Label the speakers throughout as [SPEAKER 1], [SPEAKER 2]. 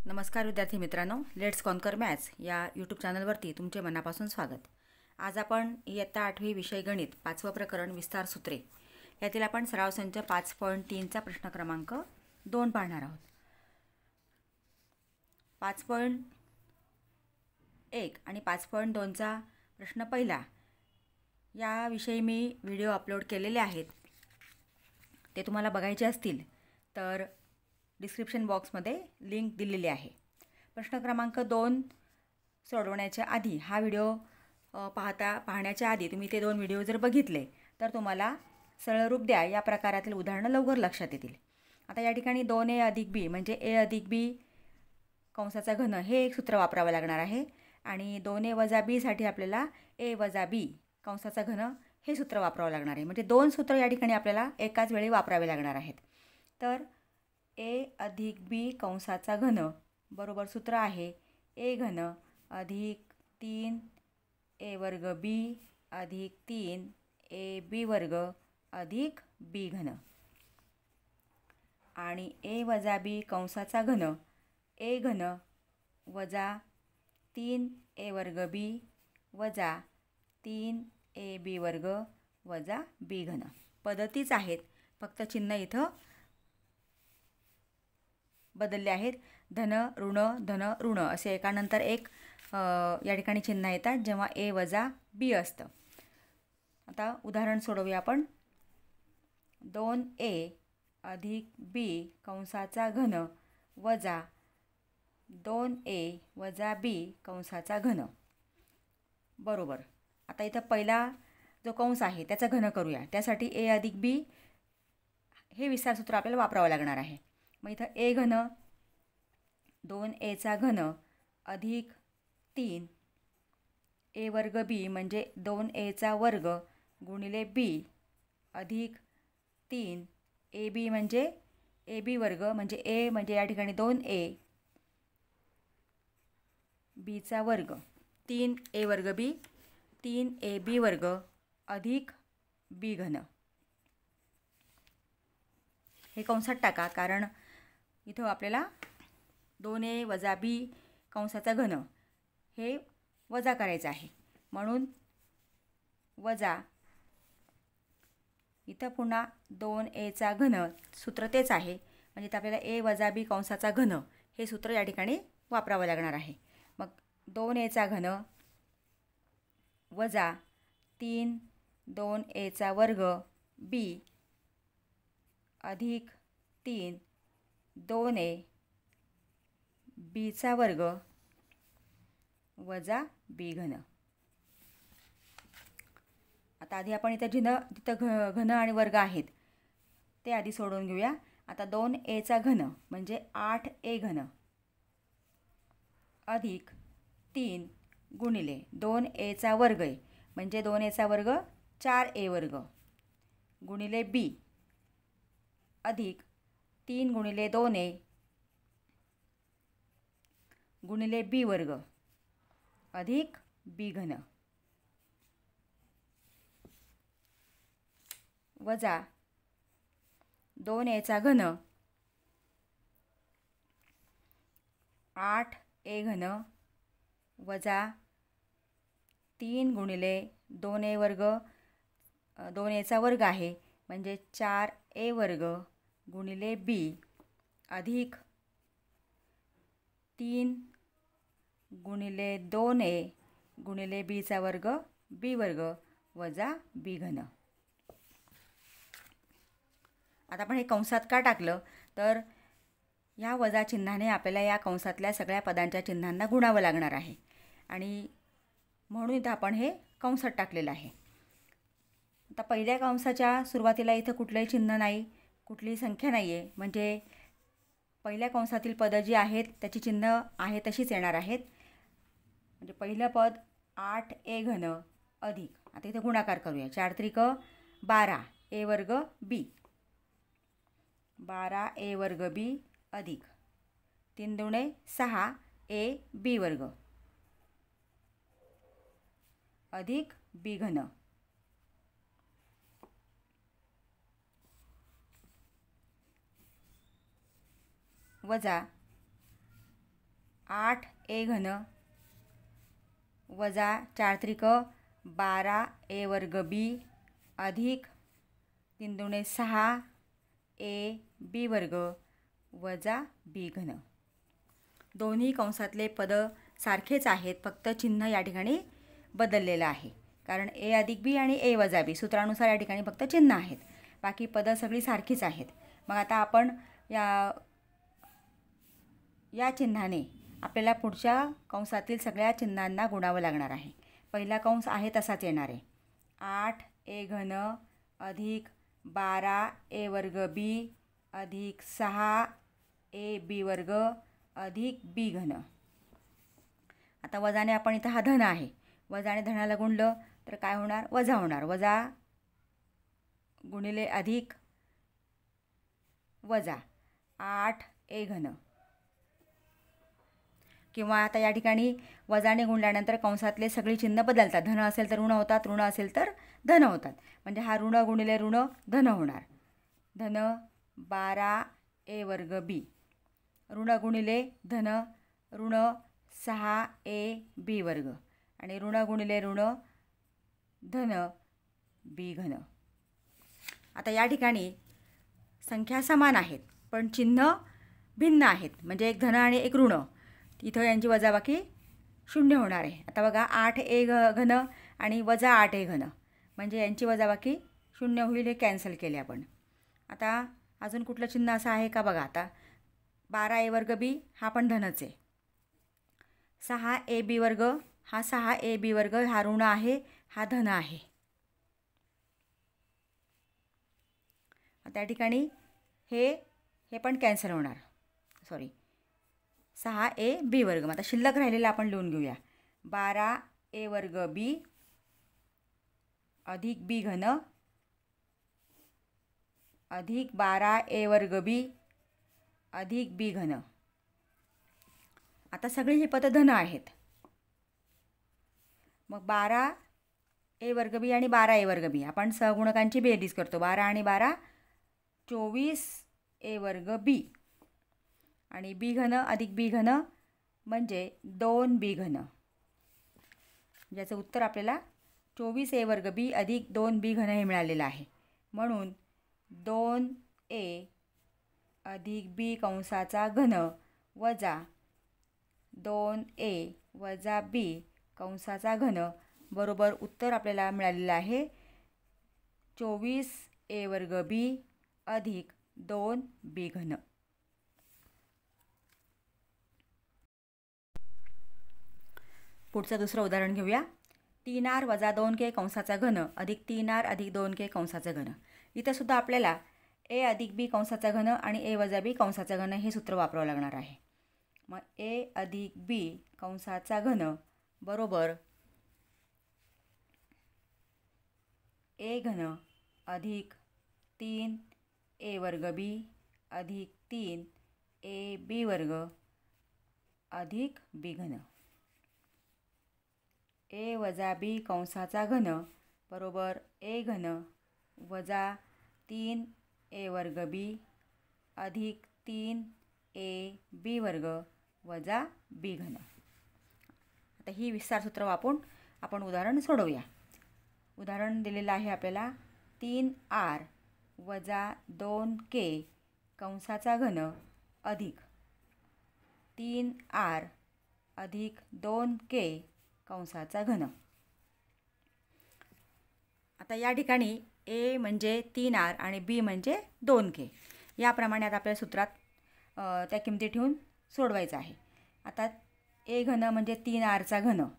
[SPEAKER 1] नमस्कार विद्यार्थी मित्रांनो, लेट्स कॉन्कर मॅथ्स या यूट्यूब चॅनलवरती तुमचे मनापासून स्वागत। आज आपण इयत्ता 8वी विषय गणित 5वं प्रकरण विस्तार सूत्रे यातील आपण सराव संच 5.3चा प्रश्न क्रमांक 2 पाहणार आहोत। 5.1 आणि 5.2चा प्रश्न पहिला याविषयी मी व्हिडिओ अपलोड केलेले आहेत, ते तुम्हाला बघायचे असतील तर डिस्क्रिप्शन बॉक्समध्ये लिंक दिलेली आहे। प्रश्न क्रमांक 2 सोडवण्याच्या आधी हा व्हिडिओ पाहण्याच्या आधी तुम्ही ते 2 व्हिडिओ जर बघितले तर तुम्हाला सरळ रूप द्या या प्रकारातील उदाहरणं लवकर लक्षात येतील। आता या ठिकाणी 2a अधिक b म्हणजे a अधिक b कंसाचा घन हे एक सूत्र वापरावं लागणार आहे आणि 2a वजा b साठी आपल्याला a वजा b कंसाचा घन हे सूत्र वापरावं लागणार आहे। म्हणजे 2 सूत्र या ठिकाणी आपल्याला एकाच वेळी वापरावे लागणार आहेत। तर a अधिक b कंसाचा घन बरोबर सूत्र आहे a घन अधिक 3a वर्ग b अधिक 3ab वर्ग अधिक b घन आणि a वजा b कंसाचा घन a घन वजा 3a वर्ग b वजा 3ab वर्ग वजा b घन पद्धतीच आहेत, फक्त चिन्ह इथं बदलले आहेत। धन ऋण असे एकानंतर एक या ठिकाणी चिन्ह येतात जेव्हा a वजा b असतं। आता उदाहरण सोडवूया आपण। 2a अधिक b कंसाचा घन वजा 2a वजा b कंसाचा घन बरोबर। आता इथं पहिला जो कंस आहे त्याचा घन करूया। त्यासाठी a अधिक b हे विस्तार सूत्र आपल्याला वापरावं लागणार आहे। मग इथं a घन 2a चा घन अधिक 3a वर्ग b म्हणजे 2a चा वर्ग गुणिले b अधिक 3ab म्हणजे ab वर्ग म्हणजे a म्हणजे या ठिकाणी 2a b चा वर्ग 3a वर्ग b 3ab वर्ग अधिक b घन हे कंसात टाका, कारण इथं आपल्याला 2a वजा b कंसाचा घन हे वजा करायचं आहे, म्हणून वजा इथं पुन्हा 2a चा घन सूत्र तेच आहे, म्हणजे इथं आपल्याला a वजा b कंसाचा घन हे सूत्र या ठिकाणी वापरावं लागणार आहे। मग 2a चा घन वजा 3 2a चा वर्ग b अधिक 3 2a b चा वर्ग वजा b घन। आता आधी आपण तिथं घन आणि वर्ग आहेत ते आधी सोडवून घेऊया। आता 2a चा घन म्हणजे 8a घन अधिक 3 गुणिले 2a चा वर्ग आहे म्हणजे 2a चा वर्ग 4a वर्ग गुणिले b अधिक 3 गुणिले 2a गुणिले b वर्ग अधिक b घन वजा 2a चा घन 8a घन वजा 3 गुणिले 2a वर्ग 2a चा वर्ग आहे म्हणजे 4a वर्ग गुणिले b अधिक 3 गुणिले 2a गुणिले b चा वर्ग b वर्ग वजा b घन। आता आपण हे कंसात का टाकलं तर ह्या वजा चिन्हाने आपल्याला या कंसातल्या सगळ्या पदांच्या चिन्हांना गुणावं लागणार आहे आणि म्हणून इथं आपण हे कंसात टाकलेलं आहे। आता पहिल्या कंसाच्या सुरुवातीला इथं कुठलंही चिन्ह नाही, कुठलीही संख्या नाही आहे, म्हणजे पहिल्या कंसातील पदं जी आहेत त्याची चिन्ह आहे तशीच येणार आहेत। म्हणजे पहिलं पद 8a घन अधिक, आता इथं गुणाकार करूया, 4 त्रिक 12 a वर्ग b 12a वर्ग b अधिक 3 दुणे 6a b वर्ग अधिक b घन वजा 8a³ वजा 4 त्रिक 12a² b अधिक 3 दुणे 6ab² वजा b³. दोन्ही कंसातले पद सारखेच आहेत, फक्त चिन्ह या ठिकाणी बदललेलं आहे. कारण a अधिक b आणि a वजा b सूत्रानुसार या ठिकाणी फक्त चिन्ह आहेत, बाकी पदं सगळी सारखीच आहेत. मग आता आपण या चिन्हाने आपल्याला पुढच्या कंसातील सगळ्या चिन्हांना गुणावं लागणार आहे. पहिला कंस आहे तसाच येणार आहे. 8a³ अधिक 12a² अधिक 6ab² अधिक b³. आता वजाने आपण इथं हा धन आहे, वजाने धनाला गुणलं तर काय होणार? वजा होणार. वजा गुणिले अधिक वजा 8a³ किंवा आता या ठिकाणी वजाने गुणल्यानंतर कंसातले सगळी चिन्ह बदलतात. धन असेल तर ऋण होतात, ऋण असेल तर धन होतात. म्हणजे हा ऋण गुणिले ऋण धन होणार. धन 12a² b ऋण गुणिले धन ऋण 6ab² आणि ऋण गुणिले ऋण धन b³. आता या ठिकाणी संख्या समान आहेत पण चिन्ह भिन्न आहेत, म्हणजे एक धन आणि एक ऋण. इथं यांची वजाबाकी 0 होणार आहे. आता बघा 8a³ आणि वजा 8a³ म्हणजे यांची वजाबाकी 0 होईल. हे कॅन्सल केले आपण. आता अजून कुठलं चिन्ह असं आहे का बघा. आता 12a² b हा पण धनच आहे. 6ab² हा 6ab² हा ऋण आहे, हा धन आहे. त्या ठिकाणी हे पण कॅन्सल होणार. 6ab². आता शिल्लक राहिलेला आपण लिहून घेऊया. 12a² b अधिक b³ अधिक 12a² b अधिक b³. आता सगळी ही पदं धन आहेत. मग 12a² b आणि 12a² b आपण सहगुणकांची बेरीज करतो. 12 आणि 12 24a² b आणि b³ अधिक b³ म्हणजे 2b³. ज्याचं उत्तर आपल्याला 24a² b अधिक 2b³ हे मिळालेलं आहे. म्हणून 2a अधिक b³ वजा 2a वजा b³ बरोबर उत्तर आपल्याला मिळालेलं आहे 24a² b अधिक 2b³. पुढचं दुसरं उदाहरण घेऊया. 3r वजा 2k³ अधिक 3r अधिक 2k³. इथं सुद्धा आपल्याला a अधिक b³ आणि a वजा b³ हे सूत्र वापरावं लागणार आहे. मग a अधिक b³ बरोबर a³ अधिक 3a² b अधिक 3ab² अधिक b³. a वजा b³ बरोबर a³ वजा 3a² b अधिक 3ab² वजा b³. आता ही विस्तार सूत्र वापरून आपण उदाहरण सोडवूया. उदाहरण दिलेलं आहे आपल्याला 3r वजा 2k³ अधिक 3r अधिक 2k³. आता या ठिकाणी a म्हणजे 3r आणि b म्हणजे 2k. याप्रमाणे आता आपल्या सूत्रात त्या किमती ठेवून सोडवायचं आहे. आता a³ म्हणजे 3r³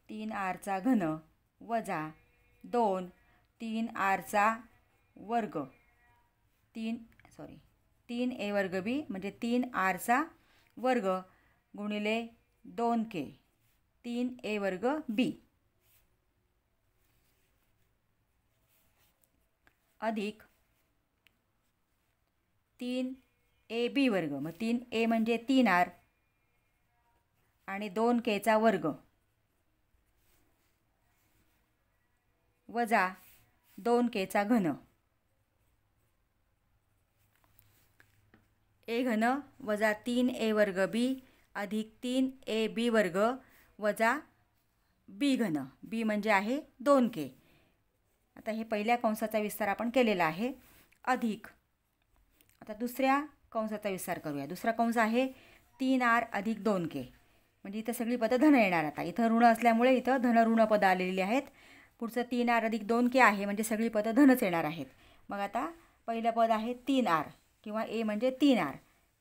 [SPEAKER 1] 3r³ वजा 2 3r² 3a² b म्हणजे 3r² गुणिले 2k 3a² b अधिक 3ab². मग 3a म्हणजे 3r आणि 2k² वजा 2k3. ए घन वजा 3a वर्ग बी अधिक 3ab वर्ग वजा बी घन. बी म्हणजे आहे 2k. आता हे पहिल्या कंसाचा विस्तार आपण केलेला आहे. अधिक आता दुसऱ्या कंसाचा विस्तार करूया. दुसरा कंस आहे 3r अधिक 2k. म्हणजे इथं सगळी पदं धन येणार. आता इथं ऋण असल्यामुळे इथं धन ऋण पदं आलेली आहेत. पुढचं 3r अधिक 2k आहे म्हणजे सगळी पदं धनच येणार आहेत. मग आता पहिलं पद आहे 3r किंवा ए म्हणजे 3r.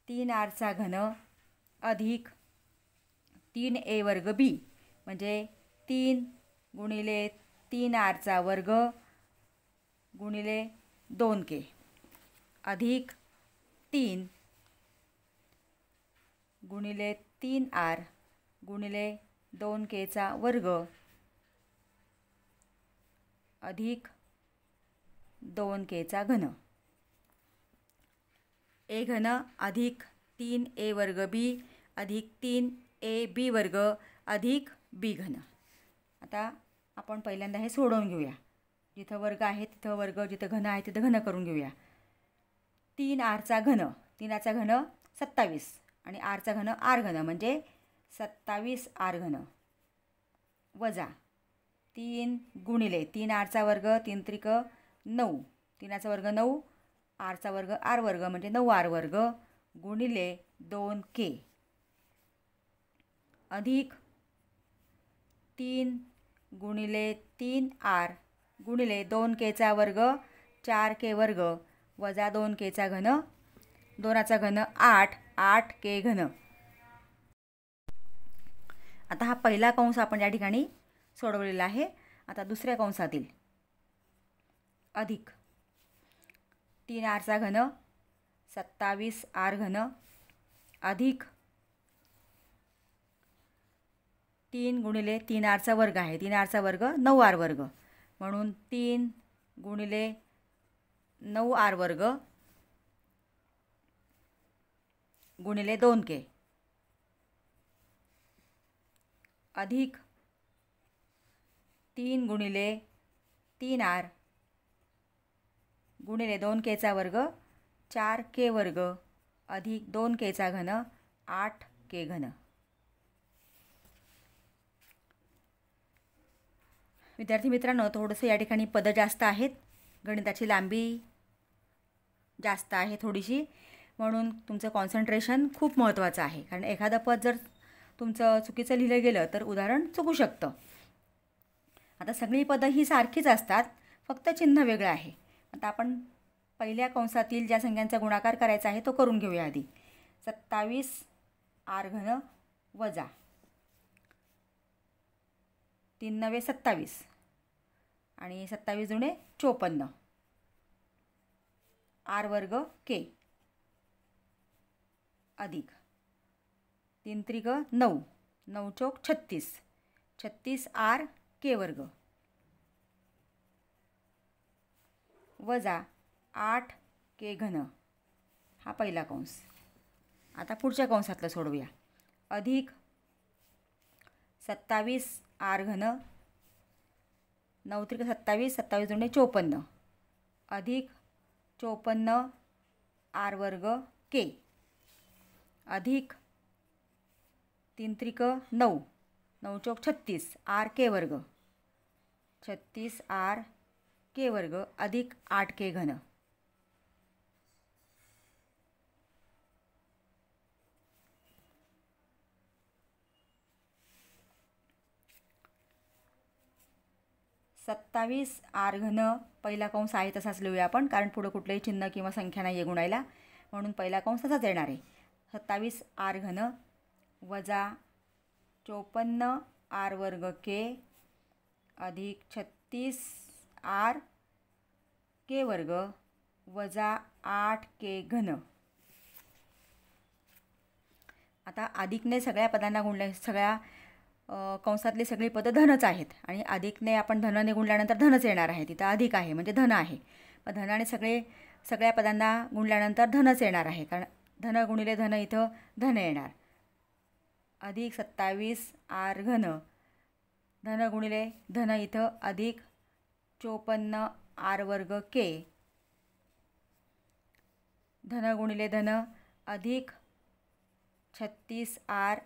[SPEAKER 1] 3rचा घन अधिक 3a वर्ग बी म्हणजे 3 गुणिले 3rचा वर्ग गुणिले 2k अधिक 3 गुणिले 3r गुणिले 2kचा वर्ग अधिक 2kचा घन. ए घन अधिक 3a वर्ग बी अधिक 3ab वर्ग अधिक बी घन. आता आपण पहिल्यांदा हे सोडवून घेऊया. जिथं वर्ग आहे तिथं वर्ग, जिथं घन आहे तिथं घन करून घेऊया. 3rचा घन, 3rचा घन 27 आणि rचा घन r घन म्हणजे 27r घन वजा 3 गुणिले 3rचा वर्ग 3 त्रिक 9, 3rचा वर्ग 9, rचा वर्ग r वर्ग म्हणजे 9r वर्ग गुणिले 2k अधिक 3 गुणिले 3r गुणिले 2kचा वर्ग 4k वर्ग वजा 2kचा घन, 2चा घन 8, 8k घन. आता हा पहिला कंस आपण या ठिकाणी सोडवलेला आहे. आता दुसऱ्या कंसातील अधिक 3rचा घन 27r घन अधिक 3 गुणिले 3rचा वर्ग आहे, 3rचा वर्ग 9r वर्ग म्हणून 3 गुणिले 9r वर्ग गुणिले 2k अधिक 3 गुणिले 3r गुणिले 2kचा वर्ग 4k वर्ग अधिक 2kचा घन 8k घन. विद्यार्थी मित्रांनो, थोडंसं या ठिकाणी पदं जास्त आहेत, गणिताची लांबी जास्त आहे थोडीशी, म्हणून तुमचं कॉन्सन्ट्रेशन खूप महत्त्वाचं आहे. कारण एखादं पद जर तुमचं चुकीचं लिहिलं गेलं तर उदाहरण चुकू शकतं. आता सगळी पदं ही सारखीच असतात, फक्त चिन्ह वेगळं आहे. आता आपण पहिल्या कंसातील ज्या संख्यांचा गुणाकार करायचा आहे तो करून घेऊया आधी. 27r घन वजा 3 नवे 27 आणि 27 जुने 54 r वर्ग k अधिक 3 त्रिक 9, 9 चौक 36, 36r k वर्ग वजा 8k घन. हा पहिला कंस. आता पुढच्या कंसातलं सोडवूया. अधिक 27r घन 9 त्रिक 27, 27 जुने 54 अधिक 54r वर्ग k अधिक 3 त्रिक 9, 9 चौक 36 r k वर्ग 36r k वर्ग अधिक 8k घन. सत्तावीस r घन पहिला कंस आहे तसाच लिहूया आपण, कारण पुढं कुठलंही चिन्ह किंवा संख्या नाही आहे गुणायला, म्हणून पहिला कंस तसाच येणार आहे. 27r घन वजा 54r वर्ग k अधिक 36r k वर्ग वजा 8k घन. आता अधिकने सगळ्या पदांना गुणले, सगळ्या कंसातली सगळी पदं धनच आहेत आणि अधिकने आपण धनाने गुणल्यानंतर धनच येणार आहे. तिथं अधिक आहे म्हणजे धन आहे. मग धनाने सगळ्या पदांना गुणल्यानंतर धनच येणार आहे, कारण धन गुणिले धन इथं धन येणार. अधिक 27r घन धन गुणिले धन इथं अधिक 54r वर्ग k धन गुणिले धन अधिक 36r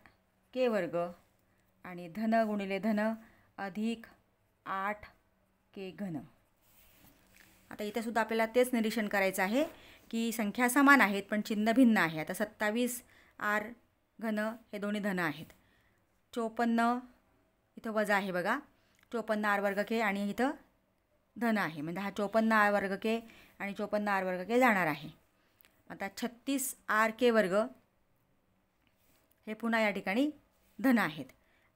[SPEAKER 1] के वर्ग आणि धन गुणिले धन अधिक 8k घन. आता इथे सुद्धा आपल्याला तेच निरीक्षण करायचं आहे की संख्या समान आहेत पण चिन्ह भिन्न आहे. आता 27r घन हे दोन्ही धन आहेत. 54 इथं वजा आहे बघा, 54r वर्ग के आणि इथं धन आहे, म्हणजे हा 54r वर्ग के आणि 54r वर्ग के जाणार आहे. आता 36r के वर्ग हे पुन्हा या ठिकाणी धन आहेत.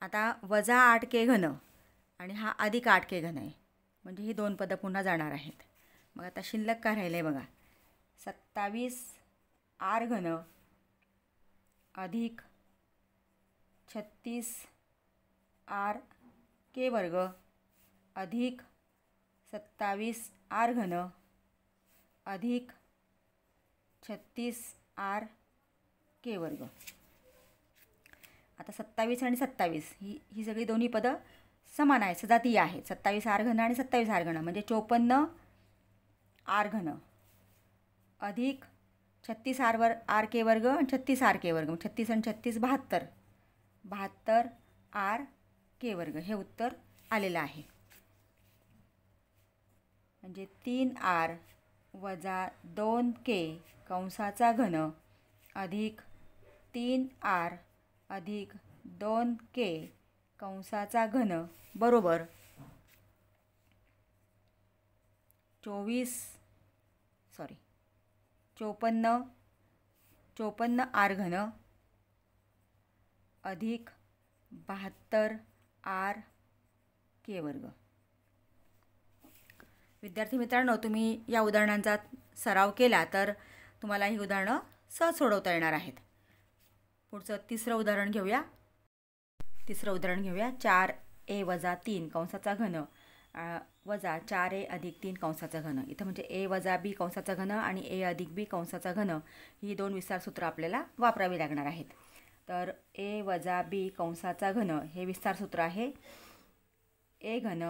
[SPEAKER 1] आता वजा 8k घन आणि हा अधिक 8k घन आहे, म्हणजे ही दोन पदं पुन्हा जाणार आहेत. मग आता शिल्लक काय राहिलं आहे बघा, 27r घन अधिक 36r के वर्ग अधिक 27r घन अधिक 36r के वर्ग. आता 27 आणि 27 ही सगळी दोन्ही पदं समान आहेत, सजातीय आहेत. 27r घन आणि 27r घन म्हणजे 54r घन अधिक 36r के वर्ग आणि 36r के वर्ग, 36 आणि 36 72r के वर्ग हे उत्तर आलेलं आहे. म्हणजे 3r वजा 2k कंसाचा घन अधिक 3r अधिक 2k कंसाचा घन बरोबर 54r घन अधिक 72r के वर्ग. विद्यार्थी मित्रांनो, तुम्ही या उदाहरणांचा सराव केला तर तुम्हाला ही उदाहरणं सहज सोडवता येणार आहेत. पुढचं तिसरं उदाहरण घेऊया. 4a वजा 3 कंसाचा घन वजा 4a अधिक 3 कंसाचा घन. इथं म्हणजे a वजा b कंसाचा घन आणि a अधिक b कंसाचा घन ही दोन विस्तार सूत्र आपल्याला वापरावी लागणार आहेत. तर a वजा b कंसाचा घन हे विस्तार सूत्र आहे a घन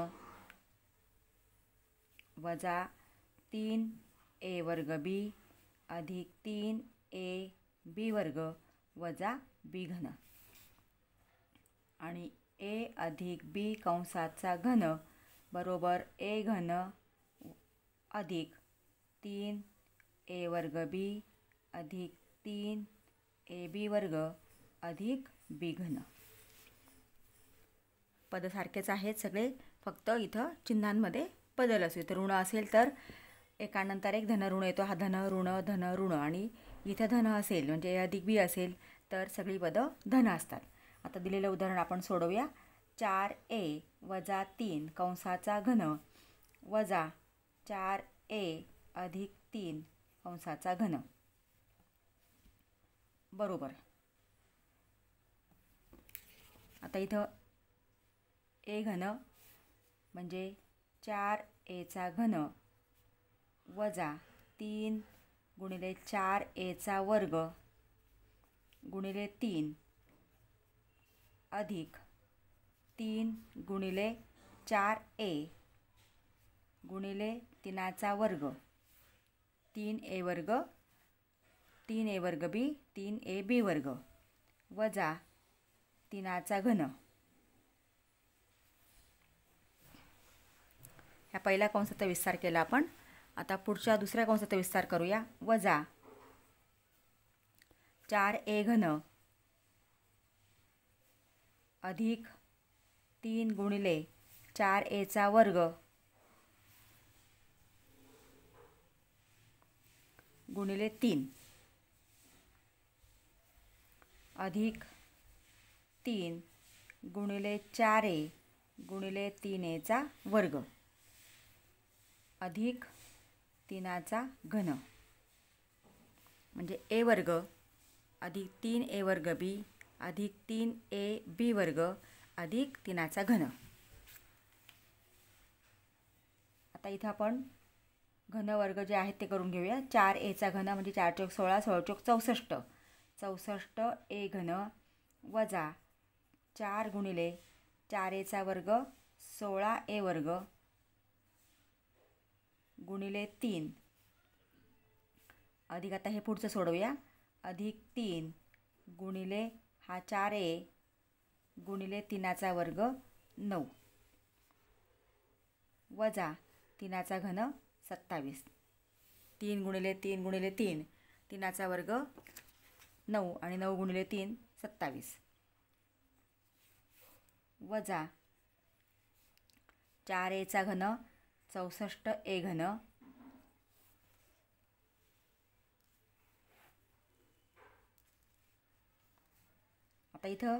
[SPEAKER 1] वजा 3a वर्ग b अधिक 3ab वर्ग वजा b घन आणि a अधिक b कंसाचा घन बरोबर a घन अधिक 3a वर्ग b अधिक 3ab वर्ग अधिक b घन. पद सारखेच आहेत सगळे, फक्त इथं चिन्हांमध्ये बदल असेल. तर ऋण असेल तर एकानंतर एक धन ऋण येतो, हा धन ऋण आणि इथं धन असेल म्हणजे a अधिक b असेल तर सगळी पदं धन असतात. आता दिलेलं उदाहरण आपण सोडवूया. 4a वजा 3 कंसाचा घन वजा 4a अधिक 3 कंसाचा घन बरोबर. आता इथं a घन म्हणजे 4aचा घन वजा 3 गुणिले 4aचा वर्ग गुणिले 3 अधिक 3 गुणिले 4a गुणिले 3चा वर्ग 3a वर्ग b 3ab वर्ग वजा 3चा घन. ह्या पहिल्या कंसाचा विस्तार केला आपण. आता पुढच्या दुसऱ्या कंसाचा विस्तार करूया. वजा 4a घन अधिक 3 गुणिले 4aचा वर्ग गुणिले 3 अधिक 3 गुणिले 4a गुणिले 3aचा वर्ग अधिक 3चा घन म्हणजे a वर्ग अधिक 3a वर्ग b अधिक 3ab वर्ग अधिक 3चा घन. आता इथं आपण घन वर्ग जे आहेत ते करून घेऊया. 4aचा घन म्हणजे 4 चौक 16 16 चौक 64 64a घन वजा 4 गुणिले 4aचा वर्ग 16a वर्ग गुणिले 3 अधिक. आता हे पुढचं सोडवूया. अधिक 3 गुणिले हा 4a गुणिले 3चा वर्ग 9 वजा 3चा घन 27. 3 गुणिले 3 गुणिले 3 3चा वर्ग 9 आणि 9 गुणिले 3 27 वजा 4a घन 64a घन आता इथं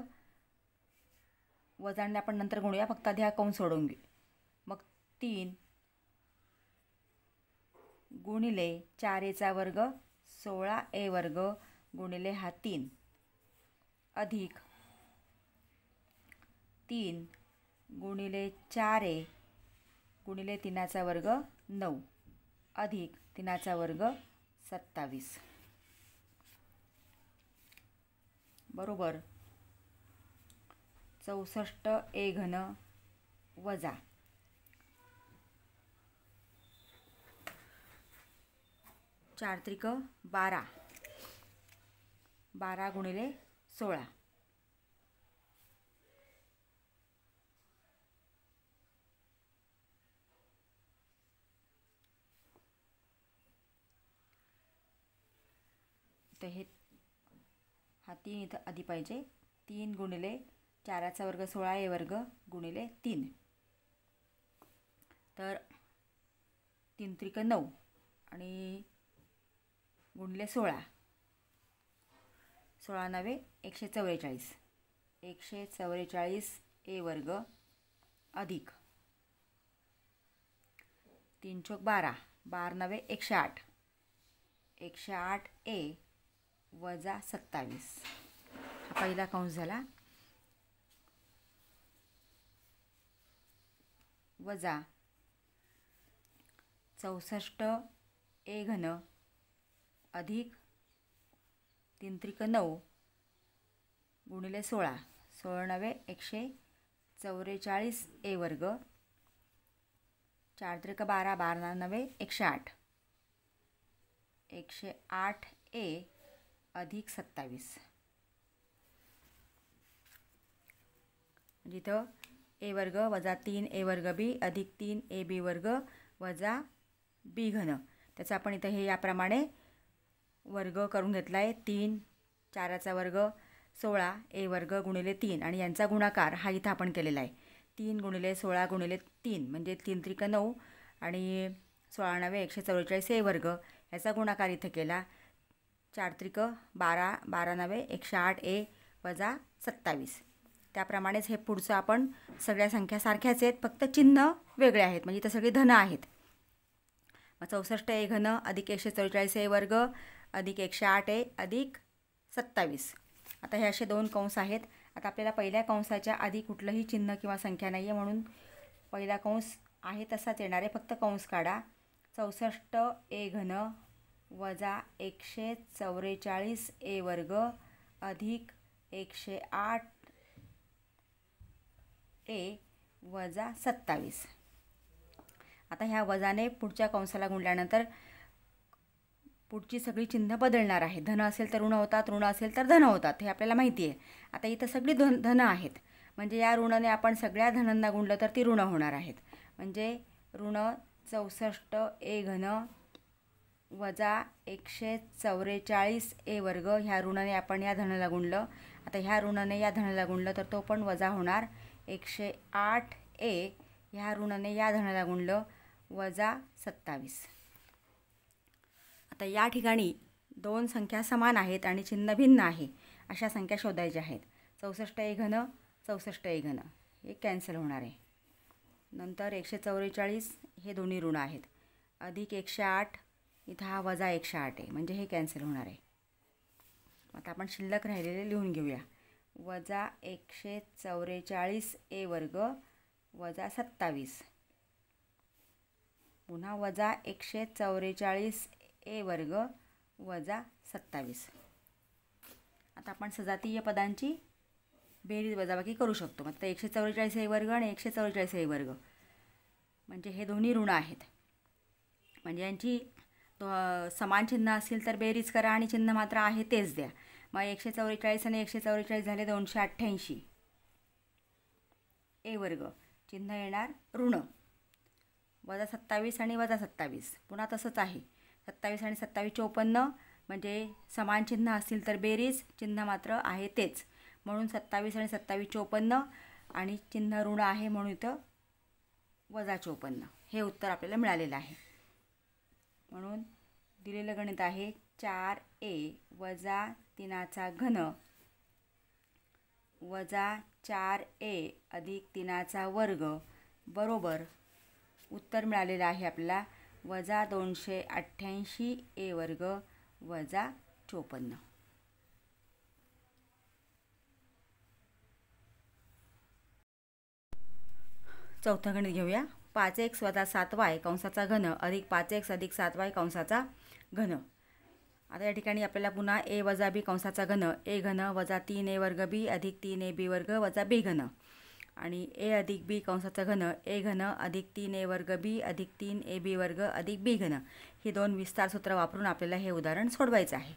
[SPEAKER 1] वजाने आपण नंतर गुणूया, फक्त आधी हा कंस सोडवून घेऊ. मग 3 गुणिले 4a वर्ग 16a वर्ग गुणिले हा 3 अधिक 3 गुणिले 4a गुणिले 3चा वर्ग 9 अधिक 3चा वर्ग 27 बरोबर 64a घन वजा 4 त्रिक 12 12 गुणिले 16 तर हे हा 3 इथं आधी पाहिजे. 3 गुणिले 4चा वर्ग 16a वर्ग गुणिले 3 तर 3 त्रिक 9 आणि गुणिले 16 16 नवे 144 144a वर्ग अधिक 3 चौक 12 12 नवे 108 108a वजा 27 हा पहिला कंस झाला. वजा 64a घन अधिक 3 त्रिक 9 गुणिले 16 16 नवे 144a वर्ग 4 त्रिक 12 12 नवे 108 108a अधिक 27 म्हणजे इथं a वर्ग वजा 3a वर्ग b अधिक 3ab वर्ग वजा b घन त्याचा आपण इथं हे याप्रमाणे वर्ग करून घेतला आहे. 3 4चा वर्ग 16a वर्ग गुणिले 3 आणि यांचा गुणाकार हा इथं आपण केलेला आहे. 3 गुणिले 16 गुणिले 3 म्हणजे 3 त्रिक 9 आणि 16 नवे 144a वर्ग याचा गुणाकार इथं केला. 4 त्रिक 12 12 नवे 108a वजा 27 त्याप्रमाणेच हे पुढचं आपण सगळ्या संख्या सारख्याच आहेत, फक्त चिन्ह वेगळे आहेत, म्हणजे इथं सगळी धन आहेत. मग 64a घन अधिक 144a वर्ग अधिक 108a अधिक 27 आता हे असे दोन कंस आहेत. आता आपल्याला पहिल्या कंसाच्या आधी कुठलंही चिन्ह किंवा संख्या नाही आहे म्हणून पहिला कंस आहे तसाच येणार आहे, फक्त कंस काढा. 64a घन वजा 144a वर्ग अधिक 108a वजा 27 आता ह्या वजाने पुढच्या कंसाला गुणल्यानंतर पुढची सगळी चिन्ह बदलणार आहे. धन असेल तर ऋण होतात, ऋण असेल तर धन होतात, हे आपल्याला माहिती आहे. आता इथं सगळी धन आहेत, म्हणजे या ऋणाने आपण सगळ्या धनांना गुणलं तर ती ऋण होणार आहेत. म्हणजे ऋण 64a घन वजा 144a वर्ग ह्या ऋणाने आपण या धनाला गुणलं. आता ह्या ऋणाने या धनाला गुणलं तर तो पण वजा होणार. 108a ह्या ऋणाने या धनाला गुणलं वजा 27 आता या ठिकाणी दोन संख्या समान आहेत आणि चिन्ह भिन्न आहे अशा संख्या शोधायच्या आहेत. 64a घन 64a घन हे कॅन्सल होणार आहे. नंतर 144 हे दोन्ही ऋण आहेत अधिक 108 इथं हा वजा 108 आहे म्हणजे हे कॅन्सल होणार आहे. आता आपण शिल्लक राहिलेले लिहून घेऊया. वजा 144a वर्ग वजा 27 पुन्हा वजा 144a वर्ग वजा 27 आता आपण सजातीय पदांची बेरीज वजाबाकी करू शकतो. मग 144a वर्ग आणि 144a वर्ग म्हणजे हे दोन्ही ऋण आहेत, म्हणजे यांची समान चिन्ह असतील तर बेरीज करा आणि चिन्ह मात्र आहे तेच द्या. मग 144 आणि 144 झाले 288. ए वर्ग चिन्ह येणार ऋण. वजा 27 आणि वजा 27 पुन्हा तसंच आहे. 27 आणि 27 54 म्हणजे समान चिन्ह असतील तर बेरीज, चिन्ह मात्र आहे तेच. म्हणून 27 आणि 27 54 आणि चिन्ह ऋण आहे म्हणून इथं वजा 54. हे उत्तर आपल्याला मिळालेलं आहे. म्हणून दिलेलं गणित आहे 4a वजा 3चा घन वजा 4a अधिक 3चा वर्ग बरोबर उत्तर मिळालेलं आहे आपल्याला वजा 288 ए वर्ग वजा 54. चौथं गणित घेऊया. 5x वजा 7y कंसाचा घन अधिक 5x अधिक 7y कंसाचा घन. आता या ठिकाणी आपल्याला पुन्हा a वजा b कंसाचा घन a घन वजा 3a वर्ग b अधिक 3ab वर्ग वजा b घन आणि a अधिक b कंसाचा घन a घन अधिक 3a वर्ग b अधिक 3ab वर्ग अधिक b घन. ही दोन विस्तार सूत्र वापरून आपल्याला हे उदाहरण सोडवायचं आहे.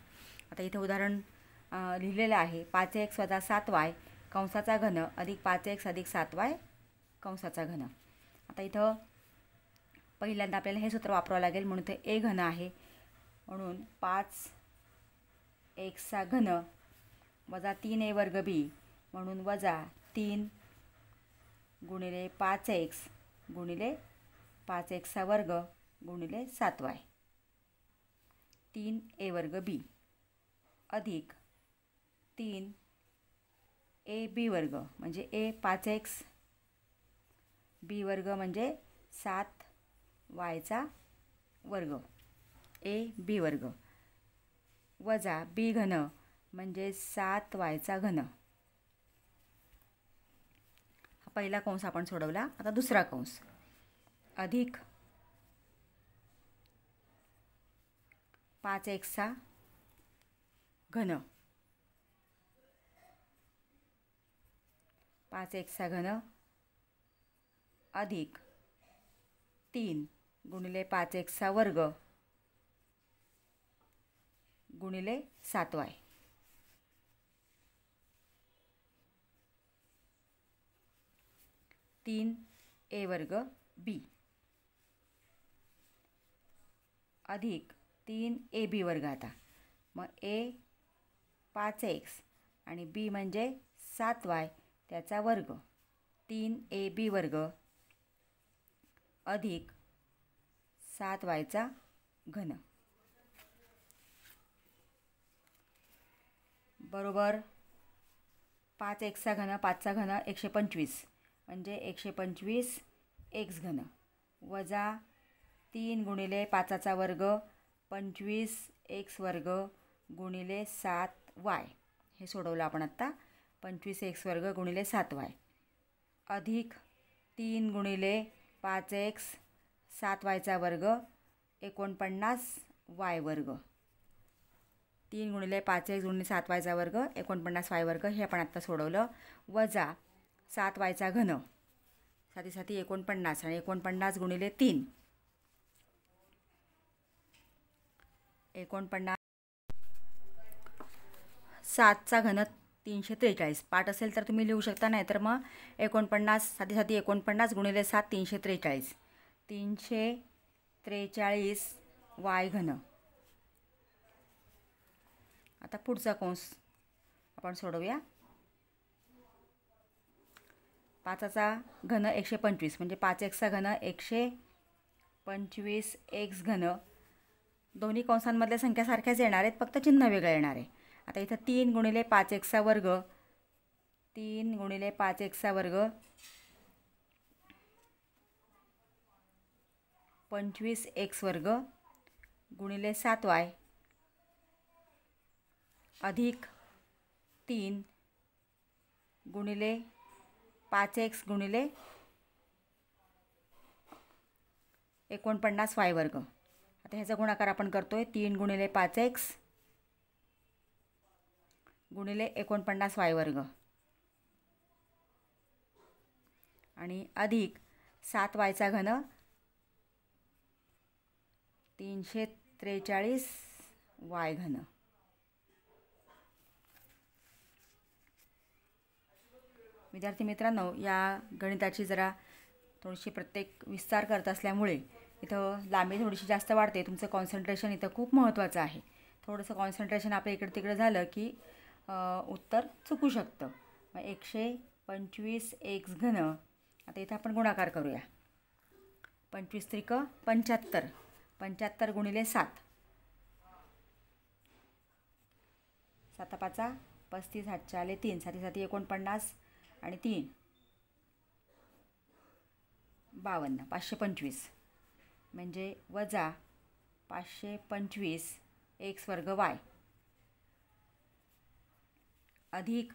[SPEAKER 1] आता इथे उदाहरण लिहिलेलं आहे 5x वजा 7y कंसाचा घन अधिक 5x अधिक 7y कंसाचा घन. आता इथं पहिल्यांदा आपल्याला हे सूत्र वापरावं लागेल म्हणून ते a घन आहे म्हणून 5x चा घन वजा 3a वर्ग b म्हणून वजा 3 गुणिले 5x गुणिले 5x चा वर्ग गुणिले 7y 3a वर्ग b अधिक 3ab वर्ग म्हणजे a 5x b वर्ग म्हणजे 7y चा वर्ग a b वर्ग वजा b घन म्हणजे 7y चा घन. हा पहिला कंस आपण सोडवला. आता दुसरा कंस अधिक 5x चा घन 5x चा घन अधिक 3 गुणिले 5x चा वर्ग गुणिले 7y 3a वर्ग b अधिक 3ab वर्ग. आता मग a 5x आणि b म्हणजे 7y त्याचा वर्ग 3ab वर्ग अधिक 7y चा घन बरोबर 5x चा घन 5 चा घन 125 म्हणजे 125 x घन वजा 3 गुणिले 5 चा वर्ग 25 x वर्ग गुणिले 7y. हे सोडवलं आपण आत्ता. 25 x वर्ग गुणिले 7y अधिक 3 गुणिले 5x 7y चा वर्ग 49 y वर्ग 3 गुणिले 5x गुणिले 7y चा वर्ग 49 y वर्ग. हे आपण आत्ता सोडवलं. वजा 7y चा घन 7 7 49 आणि 49 गुणिले 3 49 7 चा घन 343. पाठ असेल तर तुम्ही लिहू शकता नाही तर मग 49 7 7 49 गुणिले 7 343 343 y घन. आता पुढचा कंस आपण सोडवूया. 5 चा घन 125 म्हणजे 5x चा घन 125 x घन. दोन्ही कंसांमधल्या संख्या सारख्याच येणार आहेत फक्त चिन्ह वेगळं येणार आहे. आता इथं 3 गुणिले 5x चा वर्ग 3 गुणिले 5x चा वर्ग 25x वर्ग गुणिले 7y अधिक 3 गुणिले 5x गुणिले 49 y वर्ग. आता ह्याचा गुणाकार आपण करतोय 3 गुणिले 5x गुणिले 49 y वर्ग आणि अधिक 7y चा घन 43 वाय घन. विद्यार्थी मित्रांनो, या गणिताची जरा थोडीशी प्रत्येक विस्तार करत असल्यामुळे इथं लांबी थोडीशी जास्त वाढते. तुमचं कॉन्सन्ट्रेशन इथं खूप महत्त्वाचं आहे. थोडंसं कॉन्सन्ट्रेशन आपलं इकडे तिकडे झालं की उत्तर चुकू शकतं. मग 125 x घन. आता इथं आपण गुणाकार करूया. 25 त्रिक 75. 75 गुणिले 7. 7 पाचा 35. 7 आले 3. 7 7 49 आणि 3 52. 525 म्हणजे वजा 525 x वर्ग y अधिक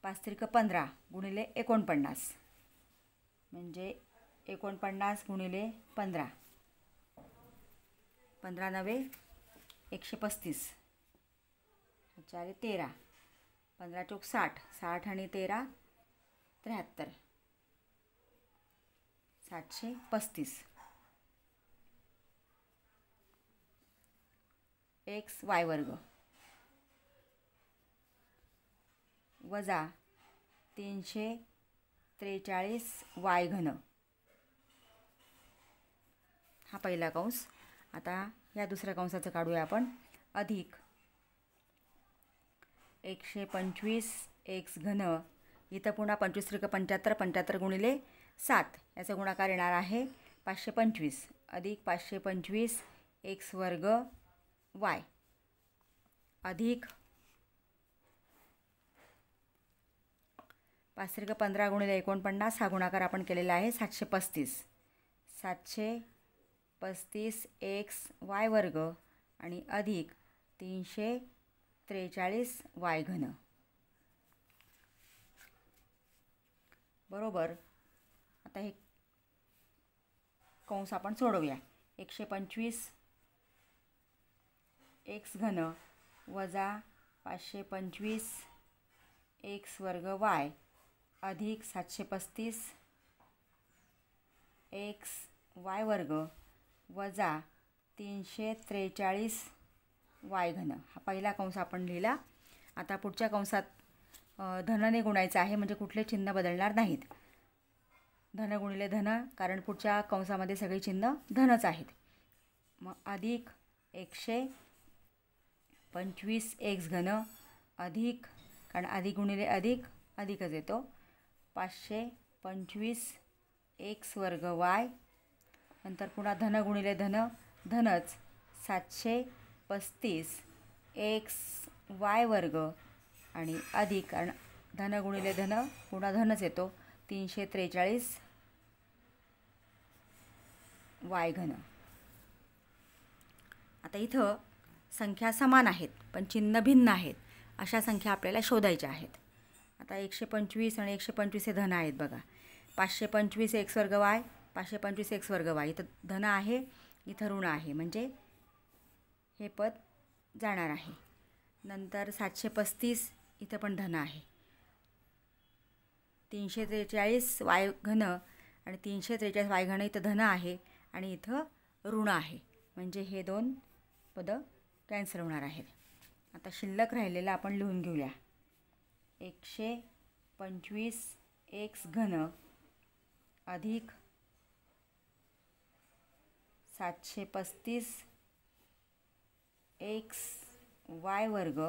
[SPEAKER 1] 5 त्रिक 15 गुणिले 49 म्हणजे 49 गुणिले 15. 15 नवे 135. 4 13. 15 चौक 60. 60 आणि 13 73. 735 x y वर्ग वजा 343 y घन. हा पहिला कंस. आता या दुसऱ्या कंसाचं काढूया आपण. अधिक 125 x घन. इथं पुन्हा 25 त्रिक 75. 75 गुणिले 7 याचा गुणाकार येणार आहे 525 अधिक 525 x वर्ग y अधिक 5 त्रिक 15 गुणिले 49. हा गुणाकार आपण केलेला आहे 735. 735 x y वर्ग आणि अधिक 343 y घन बरोबर. आता हे कंस आपण सोडवूया. 125 x घन वजा 525 x वर्ग y अधिक 735 x y वर्ग वजा 343 y घन. हा पहिला कंस आपण लिहिला. आता पुढच्या कंसात धनाने गुणायचं आहे म्हणजे कुठले चिन्ह बदलणार नाहीत. धन गुणिले धन, कारण पुढच्या कंसामध्ये सगळे चिन्ह धनच आहेत. मग अधिक 125 x घन अधिक, कारण अधिक गुणिले अधिक अधिकच येतो, 525 x वर्ग y. नंतर पुन्हा धन गुणिले धन धनच 735 x y वर्ग आणि अधिक, कारण धन गुणिले धन पुन्हा धनच येतो, 343 y घन. आता इथं संख्या समान आहेत पण चिन्ह भिन्न आहेत अशा संख्या आपल्याला शोधायच्या आहेत. आता 125 आणि 125 हे धन आहेत बघा. 525 x वर्ग y 525 x वर्ग y इथं धन आहे, इथं ऋण आहे म्हणजे हे पद जाणार आहे. नंतर 735 इथं पण धन आहे. 343 y घन आणि 343 y घन इथं धन आहे आणि इथं ऋण आहे म्हणजे हे दोन पदं कॅन्सल होणार आहेत. आता शिल्लक राहिलेलं आपण लिहून घेऊया. 125 x घन अधिक 735 x y वर्ग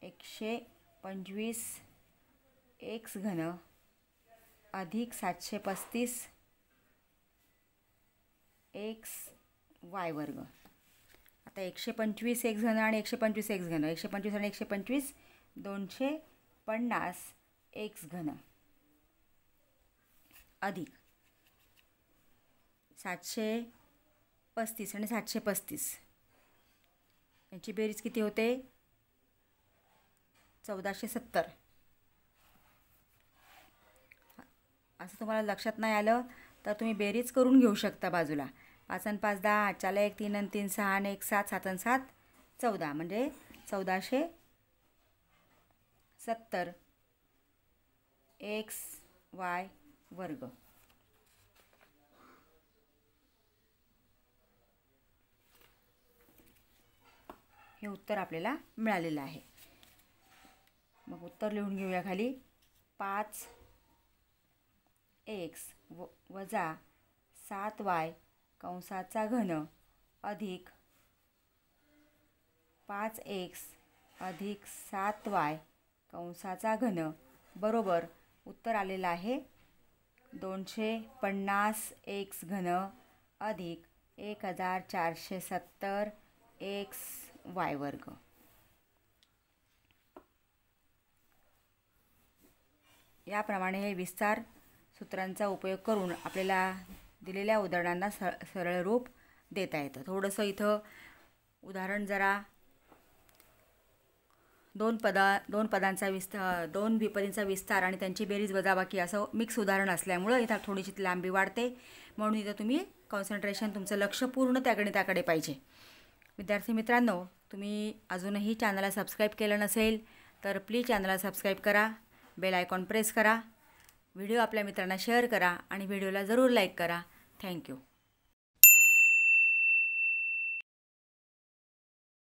[SPEAKER 1] 125 x घन अधिक 735 x y वर्ग. आता 125 x घन आणि 125 x घन, 125 आणि 125 250 x घन अधिक 735 आणि 735 यांची बेरीज किती होते 1470. असं तुम्हाला लक्षात नाही आलं तर तुम्ही बेरीज करून घेऊ शकता बाजूला. 5 आणि 5 10, 8 ला 1 3 आणि 3 6 आणि 1 7, 7 आणि 7 14 म्हणजे 1470 x y वर्ग. हे उत्तर आपल्याला मिळालेलं आहे. मग उत्तर लिहून घेऊया खाली. 5x वजा 7y कंसाचा घन अधिक 5x अधिक 7y कंसाचा घन बरोबर उत्तर आलेलं आहे 250x घन अधिक 1470xy वर्ग. याप्रमाणे हे विस्तार सूत्रांचा उपयोग करून आपल्याला दिलेल्या उदाहरणांना सरळ रूप देता येतं. थोडंसं इथं उदाहरण जरा दोन विपदींचा विस्तार आणि त्यांची बेरीज वजाबाकी असं मिक्स उदाहरण असल्यामुळं इथं थोडीशी लांबी वाढते. म्हणून इथं तुम्ही कॉन्सन्ट्रेशन तुमचं लक्ष पूर्ण त्याकडे पाहिजे. विद्यार्थी मित्रांनो, तुम्ही अजूनही चॅनलला सबस्क्राईब केलं नसेल तर प्लीज चॅनलला सबस्क्राईब करा, बेल आयकॉन प्रेस करा, व्हिडिओ आपल्या मित्रांना शेअर करा आणि व्हिडिओला जरूर लाईक करा. थँक्यू.